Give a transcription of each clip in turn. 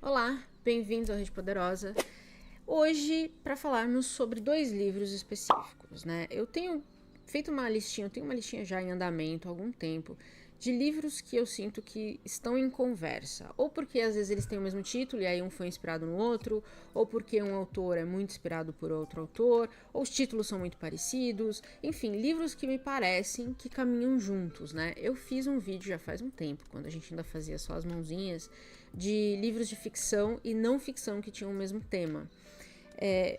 Olá, bem-vindos à Rede Poderosa. Hoje, para falarmos sobre 2 livros específicos, né? Eu tenho uma listinha já em andamento há algum tempo, de livros que eu sinto que estão em conversa. Ou porque às vezes eles têm o mesmo título e aí um foi inspirado no outro, ou porque um autor é muito inspirado por outro autor, ou os títulos são muito parecidos. Enfim, livros que me parecem que caminham juntos, né? Eu fiz um vídeo já faz um tempo, quando a gente ainda fazia só as mãozinhas, de livros de ficção e não ficção que tinham o mesmo tema.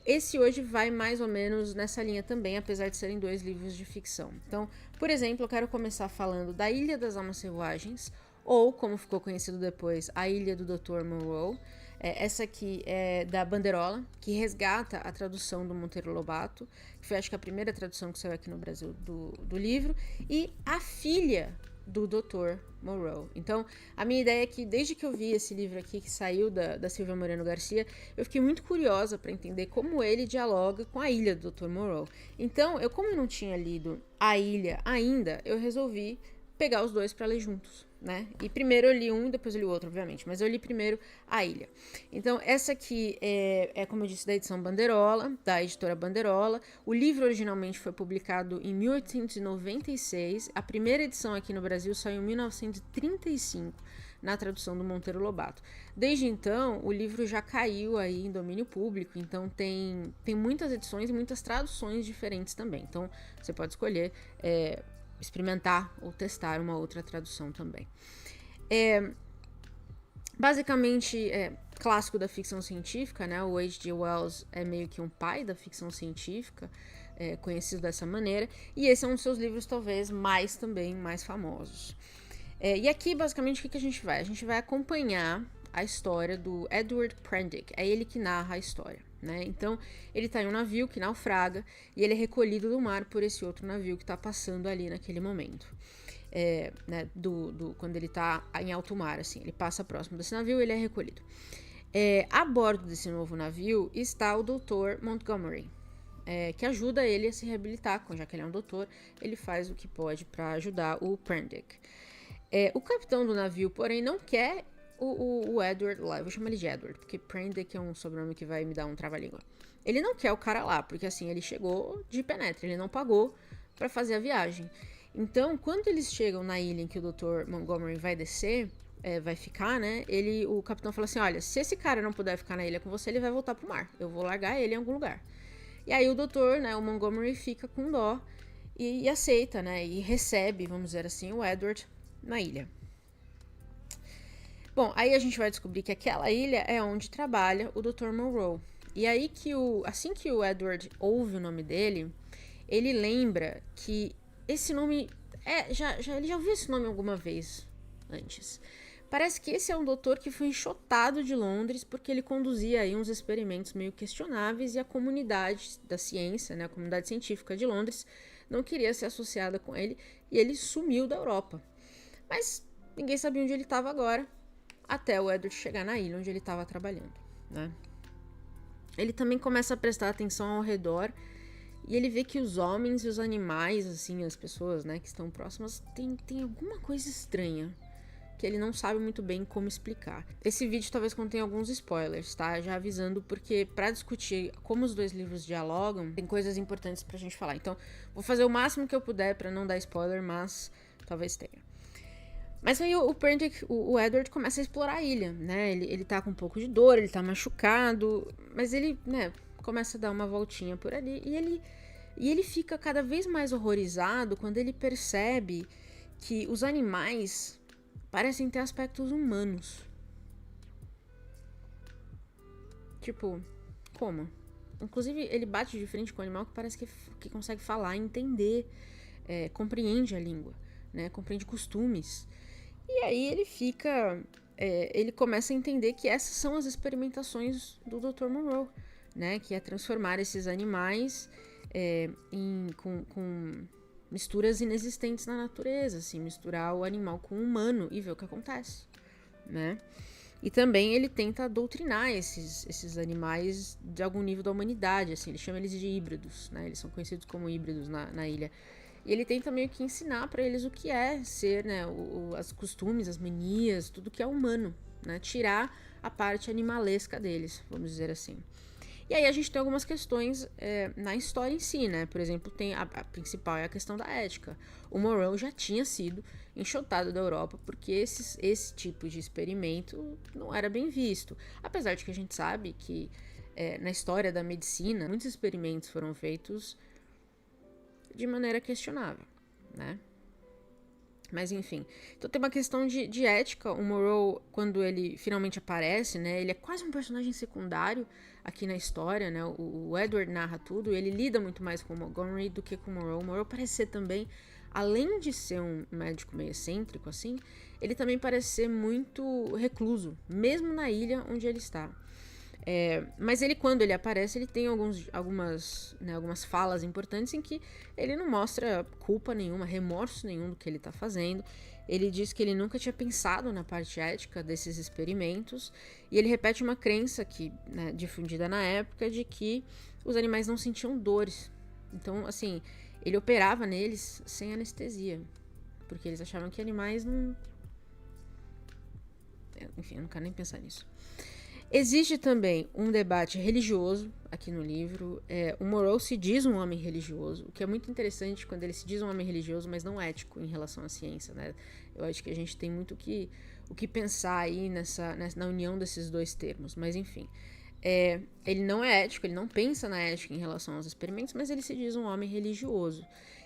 Esse hoje vai mais ou menos nessa linha também, apesar de serem 2 livros de ficção. Então, por exemplo, eu quero começar falando da Ilha das Almas Selvagens, ou, como ficou conhecido depois, A Ilha do Dr. Moreau. Essa aqui é da Banderola, que resgata a tradução do Monteiro Lobato, que foi acho que a primeira tradução que saiu aqui no Brasil do livro, e A Filha do Dr. Moreau. Então, a minha ideia é que desde que eu vi esse livro aqui, que saiu da Silvia Moreno Garcia, eu fiquei muito curiosa para entender como ele dialoga com a Ilha do Dr. Moreau. Então, como eu não tinha lido A Ilha ainda, eu resolvi pegar os 2 para ler juntos, né? E primeiro eu li um e depois eu li o outro, obviamente, mas eu li primeiro A Ilha. Então, essa aqui como eu disse, da edição Banderola, da editora Banderola. O livro originalmente foi publicado em 1896, a primeira edição aqui no Brasil saiu em 1935, na tradução do Monteiro Lobato. Desde então, o livro já caiu aí em domínio público, então tem muitas edições e muitas traduções diferentes também. Então, você pode escolher experimentar ou testar uma outra tradução também. Basicamente, clássico da ficção científica, né? O H.G. Wells é meio que um pai da ficção científica, conhecido dessa maneira, e esse é um dos seus livros talvez mais famosos. E aqui, basicamente, o que a gente vai? A gente vai acompanhar a história do Edward Prendick, é ele que narra a história, né? Então, ele tá em um navio que naufraga e ele é recolhido do mar por esse outro navio que tá passando ali naquele momento. Né, quando ele tá em alto mar, assim, ele passa próximo desse navio e ele é recolhido. A bordo desse novo navio está o Dr. Montgomery, que ajuda ele a se reabilitar, já que ele é um doutor, ele faz o que pode para ajudar o Prendick. O capitão do navio, porém, não quer o Edward lá, eu vou chamar ele de Edward, porque Prendick é um sobrenome que vai me dar um trava-língua. Ele não quer o cara lá, porque assim, ele chegou de penetra, ele não pagou para fazer a viagem. Então, quando eles chegam na ilha em que o Dr. Montgomery vai descer, vai ficar, né, o capitão fala assim, olha, se esse cara não puder ficar na ilha com você, ele vai voltar pro mar, eu vou largar ele em algum lugar. E aí o doutor, né, o Montgomery fica com dó e aceita, né, e recebe, vamos dizer assim, o Edward na ilha. Bom, aí a gente vai descobrir que aquela ilha é onde trabalha o Dr. Moreau. E aí assim que o Edward ouve o nome dele, ele lembra que esse nome ele já ouviu esse nome alguma vez antes. Parece que esse é um doutor que foi enxotado de Londres porque ele conduzia aí uns experimentos meio questionáveis e a comunidade da ciência, né, a comunidade científica de Londres, não queria ser associada com ele e ele sumiu da Europa. Mas ninguém sabia onde ele estava agora, até o Edward chegar na ilha onde ele estava trabalhando, né? Ele também começa a prestar atenção ao redor e ele vê que os homens e os animais, assim, as pessoas, né, que estão próximas, tem alguma coisa estranha que ele não sabe muito bem como explicar. Esse vídeo talvez contenha alguns spoilers, tá? Já avisando, porque para discutir como os 2 livros dialogam, tem coisas importantes pra gente falar. Então, vou fazer o máximo que eu puder para não dar spoiler, mas talvez tenha. Mas aí o Prendick, o Edward começa a explorar a ilha, né? Ele tá com um pouco de dor, ele tá machucado, mas ele, né, começa a dar uma voltinha por ali e ele fica cada vez mais horrorizado quando ele percebe que os animais parecem ter aspectos humanos. Tipo, como? Inclusive, ele bate de frente com o animal que parece que consegue falar, entender, compreende a língua, né? Compreende costumes. E aí ele começa a entender que essas são as experimentações do Dr. Moreau, né? Que é transformar esses animais com misturas inexistentes na natureza, assim, misturar o animal com o humano e ver o que acontece, né? E também ele tenta doutrinar esses animais de algum nível da humanidade, assim, ele chama eles de híbridos, né? Eles são conhecidos como híbridos na ilha. E ele tenta meio que ensinar para eles o que é ser, né, os costumes, as manias, tudo que é humano, né? Tirar a parte animalesca deles, vamos dizer assim. E aí a gente tem algumas questões na história em si, né? Por exemplo, tem a principal é a questão da ética. O Monroe já tinha sido enxotado da Europa porque esse tipo de experimento não era bem visto. Apesar de que a gente sabe que na história da medicina, muitos experimentos foram feitos de maneira questionável, né? Mas enfim, então tem uma questão de ética. O Monroe, quando ele finalmente aparece, né, ele é quase um personagem secundário aqui na história, né? O Edward narra tudo, ele lida muito mais com o Montgomery do que com o Monroe. O Monroe parece ser também, além de ser um médico meio excêntrico, assim, ele também parece ser muito recluso, mesmo na ilha onde ele está. Mas ele, quando ele aparece, ele tem algumas falas importantes em que ele não mostra culpa nenhuma, remorso nenhum do que ele está fazendo. Ele diz que ele nunca tinha pensado na parte ética desses experimentos e ele repete uma crença que, né, difundida na época, de que os animais não sentiam dores. Então, assim, ele operava neles sem anestesia, porque eles achavam que animais não... Enfim, eu não quero nem pensar nisso. Existe também um debate religioso aqui no livro. O Monroe se diz um homem religioso, o que é muito interessante quando ele se diz um homem religioso, mas não ético em relação à ciência, né? Eu acho que a gente tem muito o que pensar aí na união desses dois termos, mas enfim. Ele não é ético, ele não pensa na ética em relação aos experimentos, mas ele se diz um homem religioso.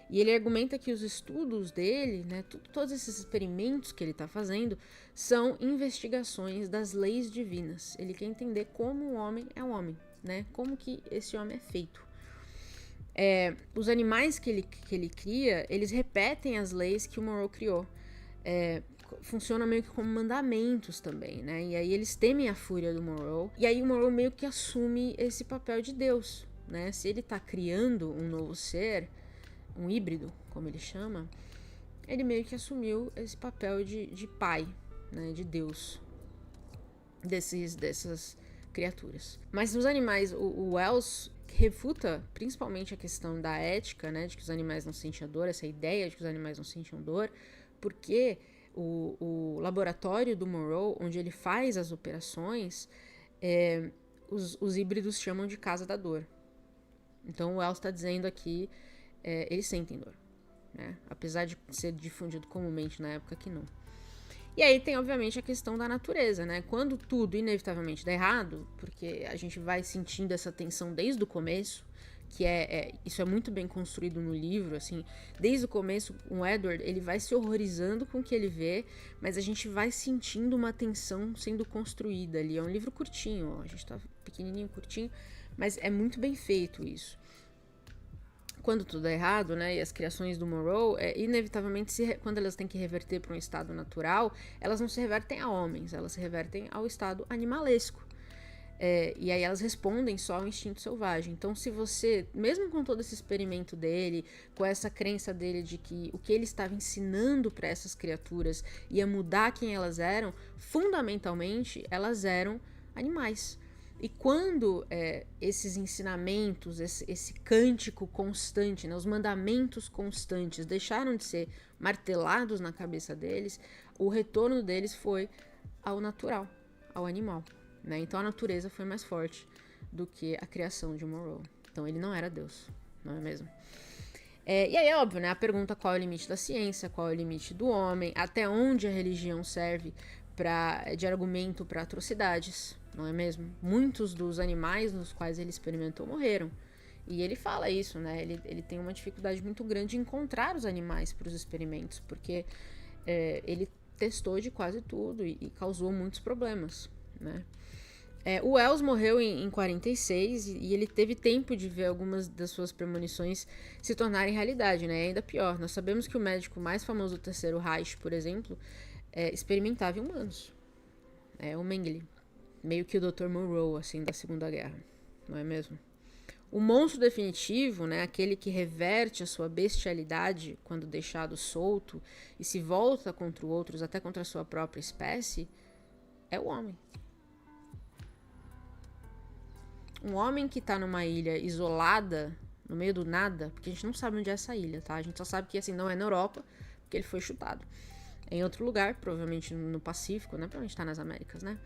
E ele argumenta que os estudos dele, né, todos esses experimentos que ele está fazendo, são investigações das leis divinas. Ele quer entender como um homem é um homem, né? Como que esse homem é feito. Os animais que ele cria, eles repetem as leis que o Monroe criou. Funciona meio que como mandamentos também, né? E aí eles temem a fúria do Monroe. E aí o Monroe meio que assume esse papel de Deus, né? Se ele está criando um novo ser, um híbrido, como ele chama, ele meio que assumiu esse papel de pai, né, de Deus dessas criaturas. Mas os animais, o Wells refuta principalmente a questão da ética, né, de que os animais não sentiam dor, essa ideia de que os animais não sentiam dor, porque o laboratório do Monroe, onde ele faz as operações, os híbridos chamam de casa da dor. Então o Wells está dizendo aqui eles sentem dor, né? Apesar de ser difundido comumente na época que não. E aí tem, obviamente, a questão da natureza, né? Quando tudo inevitavelmente dá errado, porque a gente vai sentindo essa tensão desde o começo, que isso é muito bem construído no livro, assim, desde o começo, o Edward, ele vai se horrorizando com o que ele vê, mas a gente vai sentindo uma tensão sendo construída ali. É um livro curtinho, ó, a gente tá pequenininho, curtinho, mas é muito bem feito isso. Quando tudo é errado, né, e as criações do Monroe, inevitavelmente, quando elas têm que reverter para um estado natural, elas não se revertem a homens, elas se revertem ao estado animalesco. E aí elas respondem só ao instinto selvagem. Então, se você, mesmo com todo esse experimento dele, com essa crença dele de que o que ele estava ensinando para essas criaturas ia mudar quem elas eram, fundamentalmente, elas eram animais. E quando esses ensinamentos, esse cântico constante, né, os mandamentos constantes deixaram de ser martelados na cabeça deles, o retorno deles foi ao natural, ao animal, né? Então a natureza foi mais forte do que a criação de Monroe. Então ele não era Deus, não é mesmo? E aí é óbvio, né? A pergunta qual é o limite da ciência, qual é o limite do homem, até onde a religião serve de argumento para atrocidades, não é mesmo? Muitos dos animais nos quais ele experimentou morreram. E ele fala isso, né? Ele tem uma dificuldade muito grande em encontrar os animais para os experimentos, porque ele testou de quase tudo e causou muitos problemas, né? O Wells morreu em 46 e ele teve tempo de ver algumas das suas premonições se tornarem realidade, né? E ainda pior, nós sabemos que o médico mais famoso do Terceiro Reich, por exemplo, experimentava em humanos. O Mengele. Meio que o Dr. Monroe, assim, da Segunda Guerra. Não é mesmo? O monstro definitivo, né, aquele que reverte a sua bestialidade quando deixado solto e se volta contra outros, até contra a sua própria espécie, é o homem. Um homem que tá numa ilha isolada, no meio do nada, porque a gente não sabe onde é essa ilha, tá? A gente só sabe que, assim, não é na Europa, porque ele foi chutado. É em outro lugar, provavelmente no Pacífico, né? Provavelmente tá nas Américas, né?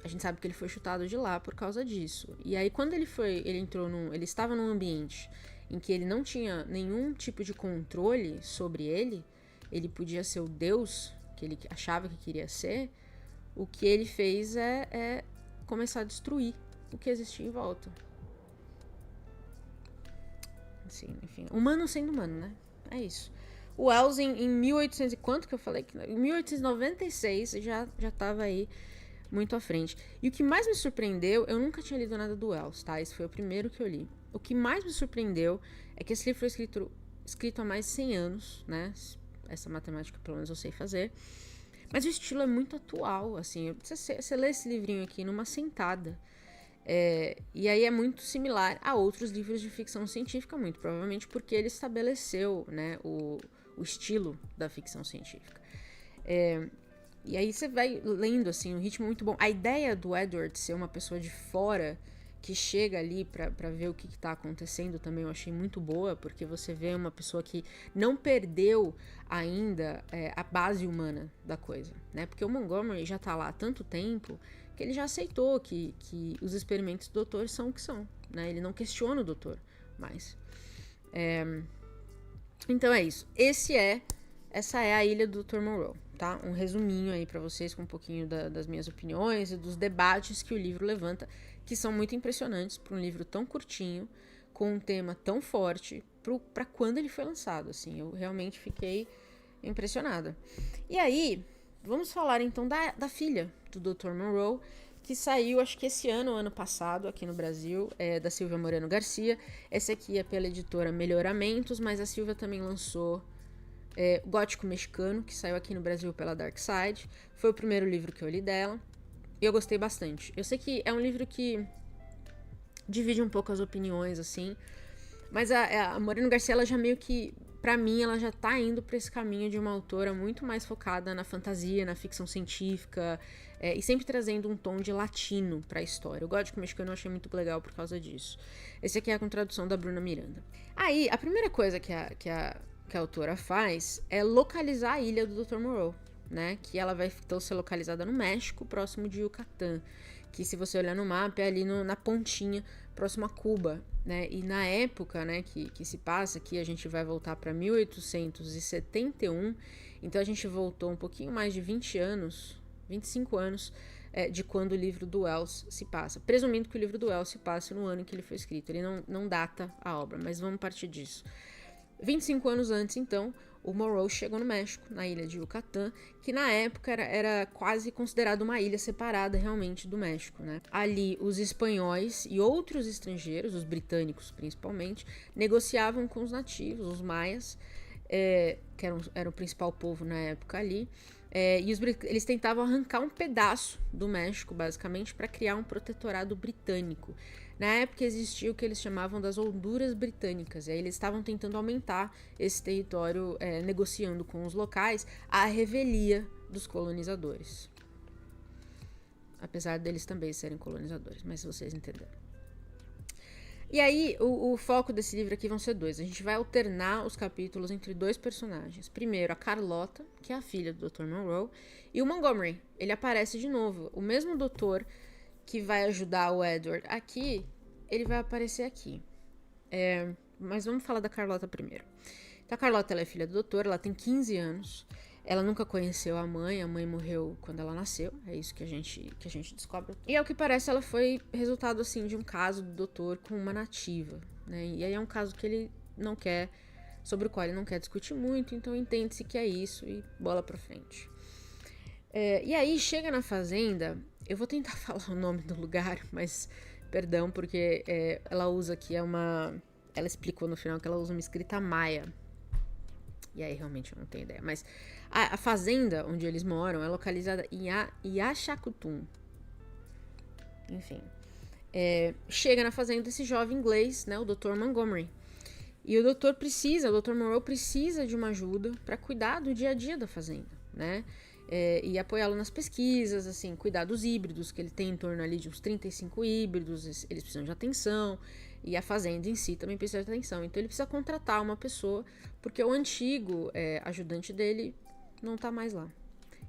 A gente sabe que ele foi chutado de lá por causa disso. E aí, quando ele estava num ambiente em que ele não tinha nenhum tipo de controle sobre ele podia ser o Deus que ele achava que queria ser, o que ele fez é começar a destruir o que existia em volta. Assim, enfim, humano sendo humano, né? É isso. O Wells em 1800 e quanto que eu falei? Em 1896 já estava aí muito à frente. E o que mais me surpreendeu, eu nunca tinha lido nada do Wells, tá? Esse foi o primeiro que eu li. O que mais me surpreendeu é que esse livro foi escrito há mais de 100 anos, né? Essa matemática, pelo menos, eu sei fazer. Mas o estilo é muito atual, assim. Você lê esse livrinho aqui numa sentada. E aí é muito similar a outros livros de ficção científica, muito provavelmente porque ele estabeleceu, né, o estilo da ficção científica. E aí você vai lendo, assim, um ritmo muito bom. A ideia do Edward ser uma pessoa de fora que chega ali pra ver o que tá acontecendo também eu achei muito boa, porque você vê uma pessoa que não perdeu ainda a base humana da coisa, né? Porque o Montgomery já tá lá há tanto tempo que ele já aceitou que os experimentos do doutor são o que são, né? Ele não questiona o doutor mais. Então é isso. Essa é a Ilha do Dr. Moreau, tá? Um resuminho aí pra vocês com um pouquinho das minhas opiniões e dos debates que o livro levanta, que são muito impressionantes para um livro tão curtinho, com um tema tão forte, para quando ele foi lançado, assim. Eu realmente fiquei impressionada. E aí, vamos falar então da filha do Dr. Moreau, que saiu, acho que esse ano ou ano passado, aqui no Brasil, da Silvia Moreno Garcia. Esse aqui é pela editora Melhoramentos, mas a Silvia também lançou Gótico Mexicano, que saiu aqui no Brasil pela Dark Side. Foi o primeiro livro que eu li dela. E eu gostei bastante. Eu sei que é um livro que divide um pouco as opiniões, assim. Mas a Moreno Garcia, ela já meio que, pra mim, ela já tá indo pra esse caminho de uma autora muito mais focada na fantasia, na ficção científica, e sempre trazendo um tom de latino pra história. O Gótico Mexicano eu achei muito legal por causa disso. Esse aqui é com tradução da Bruna Miranda. Aí, a primeira coisa que a autora faz é localizar a ilha do Dr. Moreau, né? Que ela vai então ser localizada no México, próximo de Yucatán. Que se você olhar no mapa é ali na pontinha, próximo a Cuba, né? E na época, né, que se passa aqui, a gente vai voltar para 1871. Então a gente voltou um pouquinho mais de 20 anos, 25 anos, de quando o livro do Wells se passa. Presumindo que o livro do Wells se passe no ano em que ele foi escrito. Ele não data a obra, mas vamos partir disso. 25 anos antes, então, o Moreau chegou no México, na ilha de Yucatán, que na época era quase considerada uma ilha separada realmente do México, né? Ali, os espanhóis e outros estrangeiros, os britânicos principalmente, negociavam com os nativos, os maias, que era o principal povo na época ali, e eles tentavam arrancar um pedaço do México, basicamente, para criar um protetorado britânico. Na época existia o que eles chamavam das Honduras Britânicas, e aí eles estavam tentando aumentar esse território, negociando com os locais à revelia dos colonizadores. Apesar deles também serem colonizadores, mas vocês entenderam. E aí, o foco desse livro aqui vão ser dois. A gente vai alternar os capítulos entre dois personagens. Primeiro, a Carlota, que é a filha do Dr. Moreau, e o Montgomery. Ele aparece de novo. O mesmo doutor que vai ajudar o Edward aqui, ele vai aparecer aqui. Mas vamos falar da Carlota primeiro. Então, a Carlota, ela é filha do doutor, ela tem 15 anos. Ela nunca conheceu a mãe morreu quando ela nasceu, é isso que a gente descobre. E ao que parece, ela foi resultado, assim, de um caso do doutor com uma nativa, né? E aí é um caso que ele não quer, sobre o qual ele não quer discutir muito, então entende-se que é isso e bola pra frente. E aí, chega na fazenda, eu vou tentar falar o nome do lugar, mas perdão, porque ela usa aqui, ela explicou no final que ela usa uma escrita maia. E aí, realmente, eu não tenho ideia. Mas a fazenda onde eles moram é localizada em Yaxacutum. Enfim. Chega na fazenda esse jovem inglês, né, o Dr. Montgomery. E o Dr. Moreau precisa de uma ajuda para cuidar do dia a dia da fazenda, né? E apoiá-lo nas pesquisas, assim, cuidar dos híbridos, que ele tem em torno ali de uns 35 híbridos, eles precisam de atenção, e a fazenda em si também precisa de atenção. Então ele precisa contratar uma pessoa, porque o antigo ajudante dele não tá mais lá.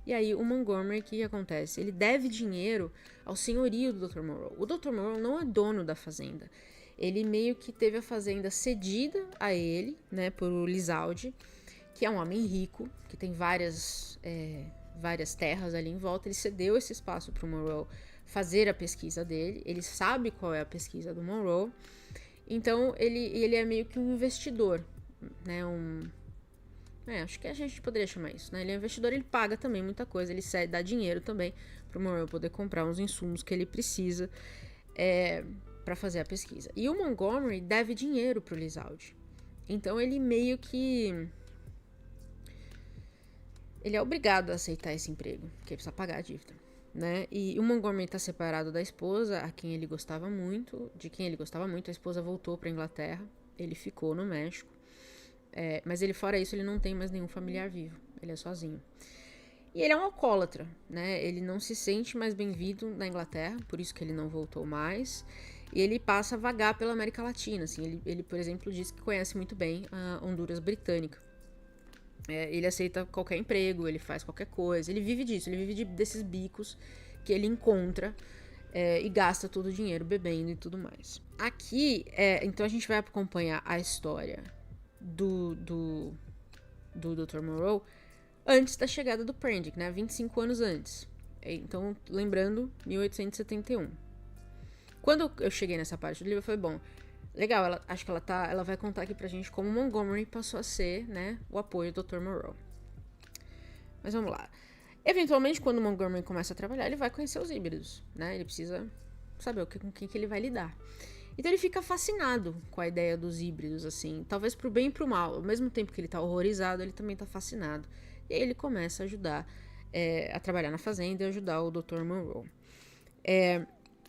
E aí o Montgomery, o que acontece? Ele deve dinheiro ao senhorio do Dr. Monroe. O Dr. Monroe não é dono da fazenda. Ele meio que teve a fazenda cedida a ele, né, por Lizaldi, que é um homem rico, que tem várias terras ali em volta. Ele cedeu esse espaço para o Monroe fazer a pesquisa dele. Ele sabe qual é a pesquisa do Monroe. Então, ele é meio que um investidor, né, acho que a gente poderia chamar isso, né? Ele é um investidor, ele paga também muita coisa, ele dá dinheiro também para o Monroe poder comprar uns insumos que ele precisa para fazer a pesquisa. E o Montgomery deve dinheiro para o Lizaldi. Então ele meio que ele é obrigado a aceitar esse emprego, porque ele precisa pagar a dívida, né? E o Montgomery está separado da esposa, de quem ele gostava muito. A esposa voltou para Inglaterra, ele ficou no México. Mas ele, fora isso, ele não tem mais nenhum familiar vivo. Ele é sozinho. E ele é um alcoólatra, né? Ele não se sente mais bem-vindo na Inglaterra, por isso que ele não voltou mais. E ele passa a vagar pela América Latina, assim. Ele, por exemplo, diz que conhece muito bem a Honduras britânica. Ele aceita qualquer emprego, ele faz qualquer coisa. Ele vive disso, ele vive desses bicos que ele encontra e gasta todo o dinheiro bebendo e tudo mais. Aqui, então a gente vai acompanhar a história do Dr. Monroe antes da chegada do Prendick, né? 25 anos antes. Então, lembrando, 1871. Quando eu cheguei nessa parte do livro, eu falei, bom, legal, acho que ela vai contar aqui pra gente como Montgomery passou a ser, né, o apoio do Dr. Monroe. Mas vamos lá. Eventualmente, quando o Montgomery começa a trabalhar, ele vai conhecer os híbridos, né? Ele precisa saber com quem que ele vai lidar. Então ele fica fascinado com a ideia dos híbridos, assim, talvez pro bem e pro mal. Ao mesmo tempo que ele tá horrorizado, ele também tá fascinado. E aí ele começa a ajudar a trabalhar na fazenda e ajudar o Dr. Monroe.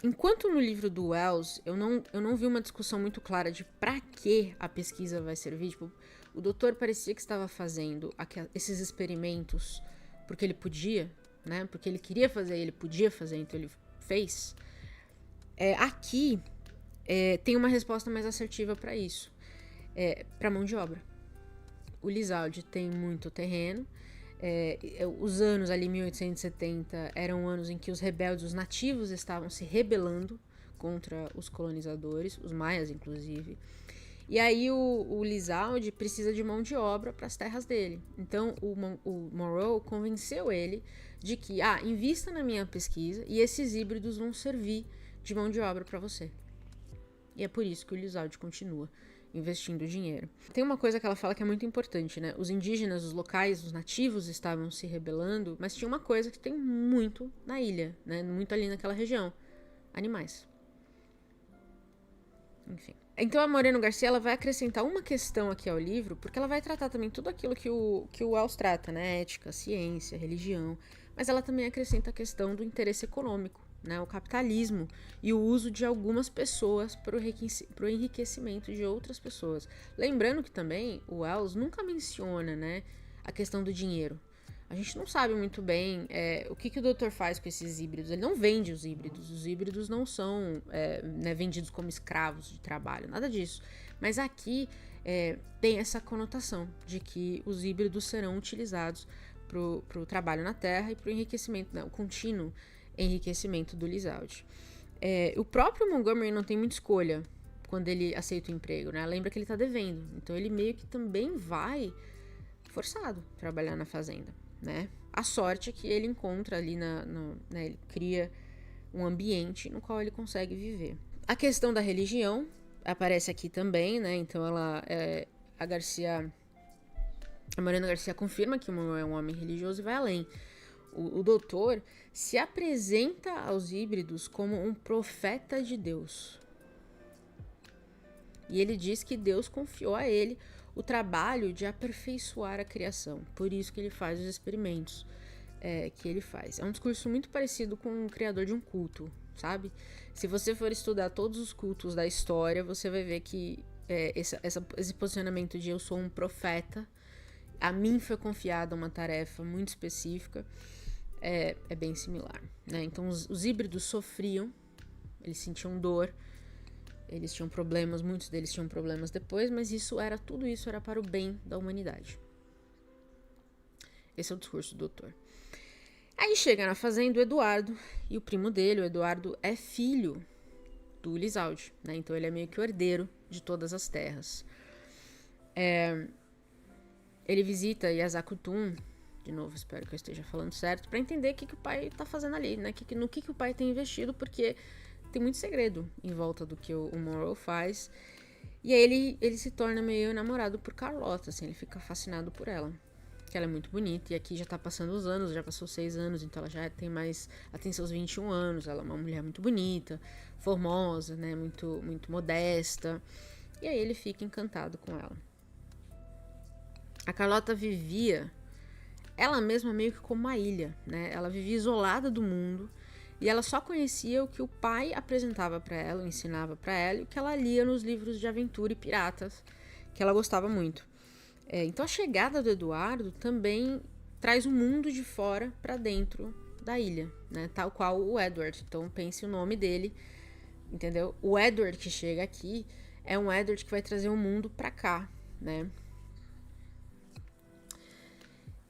Enquanto no livro do Wells, eu não vi uma discussão muito clara de pra que a pesquisa vai servir. Tipo, o doutor parecia que estava fazendo esses experimentos porque ele podia, né? Porque ele queria fazer, ele podia fazer, então ele fez. Aqui tem uma resposta mais assertiva para isso. Para mão de obra. O Lizaldi tem muito terreno. Os anos ali, 1870, eram anos em que os rebeldes, os nativos, estavam se rebelando contra os colonizadores, os maias, inclusive. E aí o Lizaldi precisa de mão de obra para as terras dele. Então o Monroe convenceu ele de que, invista na minha pesquisa e esses híbridos vão servir de mão de obra para você. E é por isso que o Lizaldi continua investindo dinheiro. Tem uma coisa que ela fala que é muito importante, né? Os indígenas, os locais, os nativos estavam se rebelando, mas tinha uma coisa que tem muito na ilha, né? Muito ali naquela região. Animais. Enfim. Então a Moreno Garcia, ela vai acrescentar uma questão aqui ao livro, porque ela vai tratar também tudo aquilo que o Wells trata, né? Ética, ciência, religião. Mas ela também acrescenta a questão do interesse econômico, né, o capitalismo e o uso de algumas pessoas para o enriquecimento de outras pessoas. Lembrando que também o Wells nunca menciona, né, a questão do dinheiro. A gente não sabe muito bem o que o doutor faz com esses híbridos. Ele não vende os híbridos. Os híbridos não são vendidos como escravos de trabalho, nada disso. Mas aqui tem essa conotação de que os híbridos serão utilizados para o trabalho na terra e para o enriquecimento, o contínuo enriquecimento do Lizaldi. O próprio Montgomery não tem muita escolha quando ele aceita o emprego, né? Lembra que ele tá devendo. Então ele meio que também vai forçado a trabalhar na fazenda, né? A sorte é que ele encontra ali né, ele cria um ambiente no qual ele consegue viver. A questão da religião aparece aqui também, né? Então a Moreno Garcia confirma que o Monroe é um homem religioso e vai além. O doutor se apresenta aos híbridos como um profeta de Deus. E ele diz que Deus confiou a ele o trabalho de aperfeiçoar a criação. Por isso que ele faz os experimentos que ele faz. É um discurso muito parecido com o criador de um culto, sabe? Se você for estudar todos os cultos da história, você vai ver que esse posicionamento de eu sou um profeta, a mim foi confiada uma tarefa muito específica, é bem similar, né? Então os híbridos sofriam, eles sentiam dor, eles tinham problemas, muitos deles tinham problemas depois, mas tudo isso era para o bem da humanidade. Esse é o discurso do doutor. Aí chega na fazenda o Eduardo e o primo dele, o Eduardo, é filho do Lisaldi, né? Então ele é meio que o herdeiro de todas as terras. Ele visita Yazakutun, de novo, espero que eu esteja falando certo, para entender o que o pai tá fazendo ali, né? No que o pai tem investido, porque tem muito segredo em volta do que o Monroe faz. E aí ele se torna meio namorado por Carlota, assim, ele fica fascinado por ela. Que ela é muito bonita, e aqui já tá passando os anos, já passou 6 anos, então ela já tem mais, ela tem seus 21 anos, ela é uma mulher muito bonita, formosa, né, muito, muito modesta, e aí ele fica encantado com ela. A Carlota vivia, ela mesma meio que como uma ilha, né, ela vivia isolada do mundo, e ela só conhecia o que o pai apresentava para ela, ensinava para ela, e o que ela lia nos livros de aventura e piratas, que ela gostava muito. Então a chegada do Eduardo também traz o mundo de fora para dentro da ilha, né? Tal qual o Edward. Então pense o nome dele, entendeu? O Edward que chega aqui é um Edward que vai trazer o mundo para cá, né?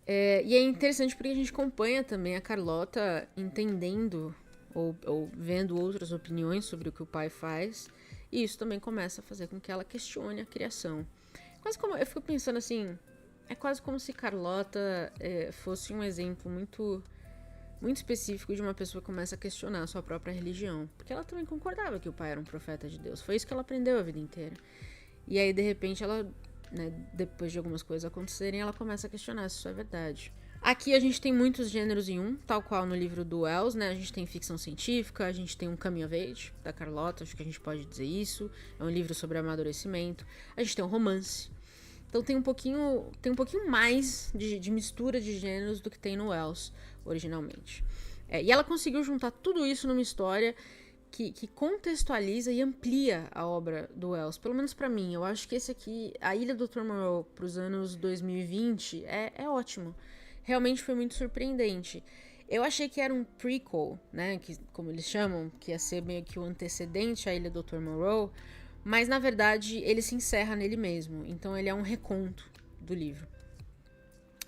E é interessante porque a gente acompanha também a Carlota entendendo ou vendo outras opiniões sobre o que o pai faz, e isso também começa a fazer com que ela questione a criação. Quase como, eu fico pensando assim, é quase como se Carlota fosse um exemplo muito, muito específico de uma pessoa que começa a questionar a sua própria religião. Porque ela também concordava que o pai era um profeta de Deus. Foi isso que ela aprendeu a vida inteira. E aí, de repente, ela, né, depois de algumas coisas acontecerem, ela começa a questionar se isso é verdade. Aqui a gente tem muitos gêneros em um, tal qual no livro do Wells, né? A gente tem ficção científica, a gente tem um Coming of Age, da Carlota, acho que a gente pode dizer isso. É um livro sobre amadurecimento. A gente tem um romance. Então tem um pouquinho mais de mistura de gêneros do que tem no Wells, originalmente. E ela conseguiu juntar tudo isso numa história que contextualiza e amplia a obra do Wells. Pelo menos pra mim. Eu acho que esse aqui, A Ilha do Dr. Monroe, pros anos 2020, é ótimo. Realmente foi muito surpreendente. Eu achei que era um prequel, né, que, como eles chamam, que ia ser meio que o antecedente à Ilha do Dr. Monroe, mas na verdade ele se encerra nele mesmo. Então ele é um reconto do livro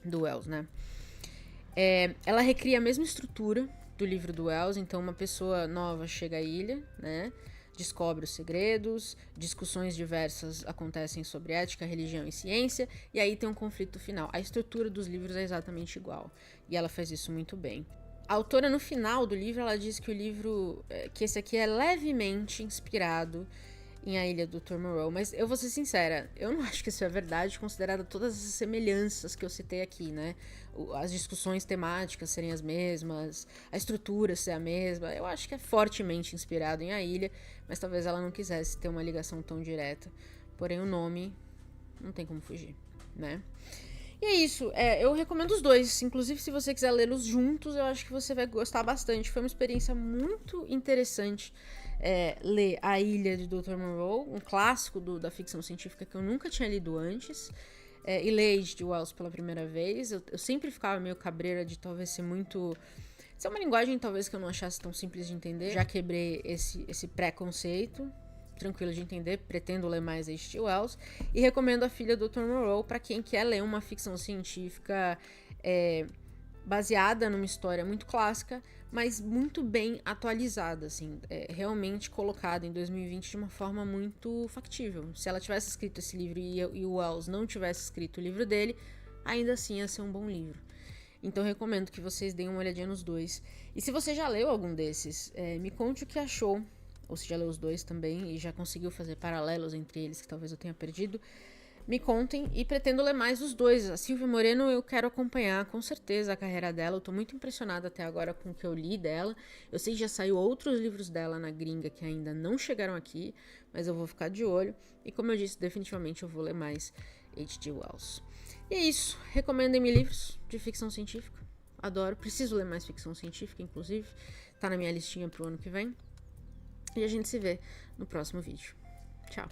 do Wells, né? Ela recria a mesma estrutura do livro do Wells. Então uma pessoa nova chega à ilha, né? Descobre os segredos, discussões diversas acontecem sobre ética, religião e ciência, e aí tem um conflito final. A estrutura dos livros é exatamente igual, e ela faz isso muito bem. A autora, no final do livro, ela diz que o livro, que esse aqui é levemente inspirado em A Ilha do Dr. Monroe, mas eu vou ser sincera, eu não acho que isso é verdade, considerada todas as semelhanças que eu citei aqui, né? As discussões temáticas serem as mesmas, a estrutura ser a mesma. Eu acho que é fortemente inspirado em A Ilha, mas talvez ela não quisesse ter uma ligação tão direta. Porém, o nome não tem como fugir, né? E é isso, eu recomendo os dois. Inclusive, se você quiser lê-los juntos, eu acho que você vai gostar bastante. Foi uma experiência muito interessante ler A Ilha de Dr. Monroe, um clássico da ficção científica que eu nunca tinha lido antes, e ler H.G. Wells pela primeira vez. Eu sempre ficava meio cabreira de talvez ser muito... Ser uma linguagem talvez que eu não achasse tão simples de entender. Já quebrei esse preconceito, tranquilo de entender, pretendo ler mais H.G. Wells, e recomendo A Filha do Dr. Monroe para quem quer ler uma ficção científica baseada numa história muito clássica, mas muito bem atualizada, assim, realmente colocada em 2020 de uma forma muito factível. Se ela tivesse escrito esse livro e o Wells não tivesse escrito o livro dele, ainda assim ia ser um bom livro. Então recomendo que vocês deem uma olhadinha nos dois. E se você já leu algum desses, me conte o que achou, ou se já leu os dois também e já conseguiu fazer paralelos entre eles, que talvez eu tenha perdido. Me contem, e pretendo ler mais os dois. A Silvia Moreno eu quero acompanhar com certeza a carreira dela. Eu tô muito impressionada até agora com o que eu li dela. Eu sei que já saiu outros livros dela na gringa que ainda não chegaram aqui, mas eu vou ficar de olho. E como eu disse, definitivamente eu vou ler mais H.G. Wells. E é isso. Recomendem-me livros de ficção científica. Adoro. Preciso ler mais ficção científica, inclusive. Tá na minha listinha pro ano que vem. E a gente se vê no próximo vídeo. Tchau.